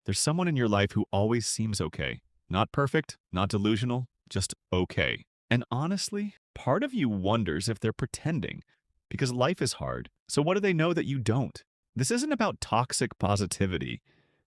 There's someone in your life who always seems okay. Not perfect, not delusional, just okay. And honestly, part of you wonders if they're pretending, because life is hard. So what do they know that you don't? This isn't about toxic positivity.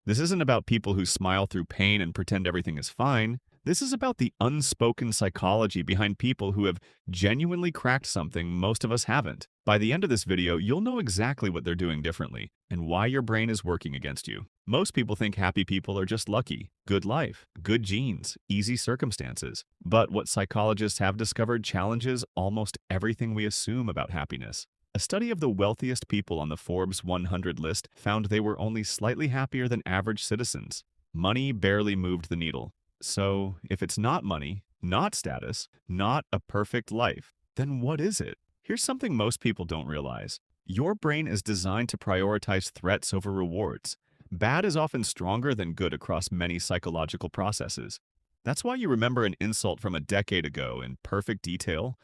This isn't about people who smile through pain and pretend everything is fine. This is about the unspoken psychology behind people who have genuinely cracked something most of us haven't. By the end of this video, you'll know exactly what they're doing differently and why your brain is working against you. Most people think happy people are just lucky, good life, good genes, easy circumstances. But what psychologists have discovered challenges almost everything we assume about happiness. A study of the wealthiest people on the Forbes 100 list found they were only slightly happier than average citizens. Money barely moved the needle. So, if it's not money, not status, not a perfect life, then what is it? Here's something most people don't realize. Your brain is designed to prioritize threats over rewards. Bad is often stronger than good across many psychological processes. That's why you remember an insult from a decade ago in perfect detail,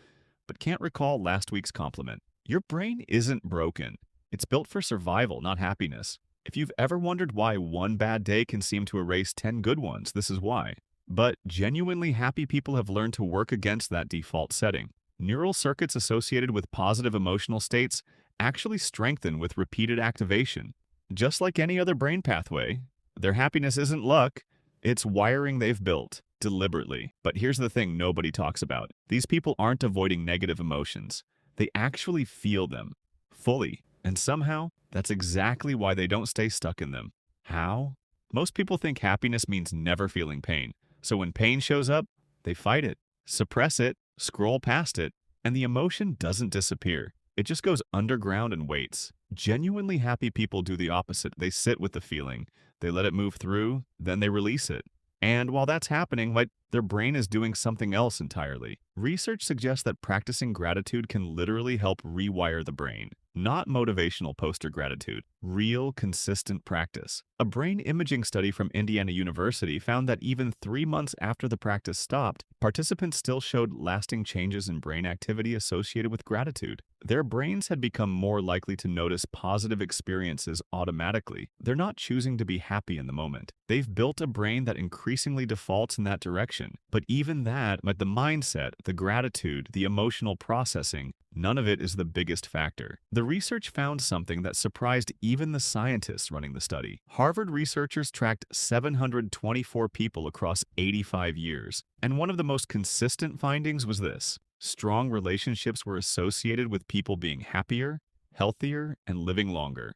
but can't recall last week's compliment. Your brain isn't broken. It's built for survival, not happiness. If you've ever wondered why one bad day can seem to erase 10 good ones, this is why. But genuinely happy people have learned to work against that default setting. Neural circuits associated with positive emotional states actually strengthen with repeated activation. Just like any other brain pathway, their happiness isn't luck, it's wiring they've built deliberately. But here's the thing nobody talks about. These people aren't avoiding negative emotions. They actually feel them fully. And somehow, that's exactly why they don't stay stuck in them. How? Most people think happiness means never feeling pain. So when pain shows up, they fight it, suppress it, scroll past it, and the emotion doesn't disappear. It just goes underground and waits. Genuinely happy people do the opposite. They sit with the feeling, they let it move through, then they release it. And while that's happening, their brain is doing something else entirely. Research suggests that practicing gratitude can literally help rewire the brain. Not motivational poster gratitude, real, consistent practice. A brain imaging study from Indiana University found that even 3 months after the practice stopped, participants still showed lasting changes in brain activity associated with gratitude. Their brains had become more likely to notice positive experiences automatically. They're not choosing to be happy in the moment. They've built a brain that increasingly defaults in that direction. But even that, the mindset, the gratitude, the emotional processing, none of it is the biggest factor. The research found something that surprised even the scientists running the study. Harvard researchers tracked 724 people across 85 years, and one of the most consistent findings was this: strong relationships were associated with people being happier, healthier, and living longer.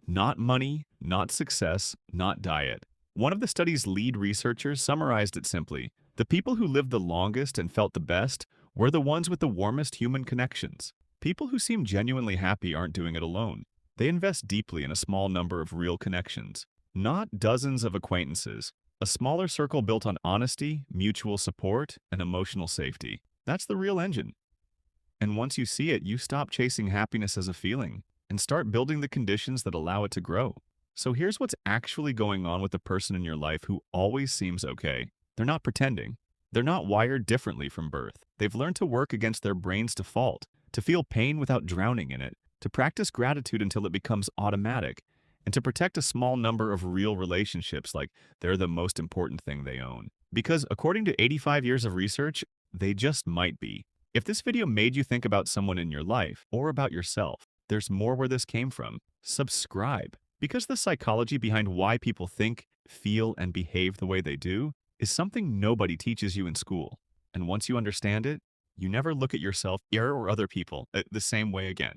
Not money, not success, not diet. One of the study's lead researchers summarized it simply: the people who lived the longest and felt the best were the ones with the warmest human connections. People who seem genuinely happy aren't doing it alone. They invest deeply in a small number of real connections, not dozens of acquaintances. A smaller circle built on honesty, mutual support, and emotional safety. That's the real engine. And once you see it, you stop chasing happiness as a feeling and start building the conditions that allow it to grow. So here's what's actually going on with the person in your life who always seems okay. They're not pretending. They're not wired differently from birth. They've learned to work against their brain's default, to feel pain without drowning in it, to practice gratitude until it becomes automatic, and to protect a small number of real relationships like they're the most important thing they own. Because according to 85 years of research, they just might be. If this video made you think about someone in your life or about yourself, there's more where this came from. Subscribe. Because the psychology behind why people think, feel, and behave the way they do is something nobody teaches you in school. And once you understand it, you never look at yourself or other people the same way again.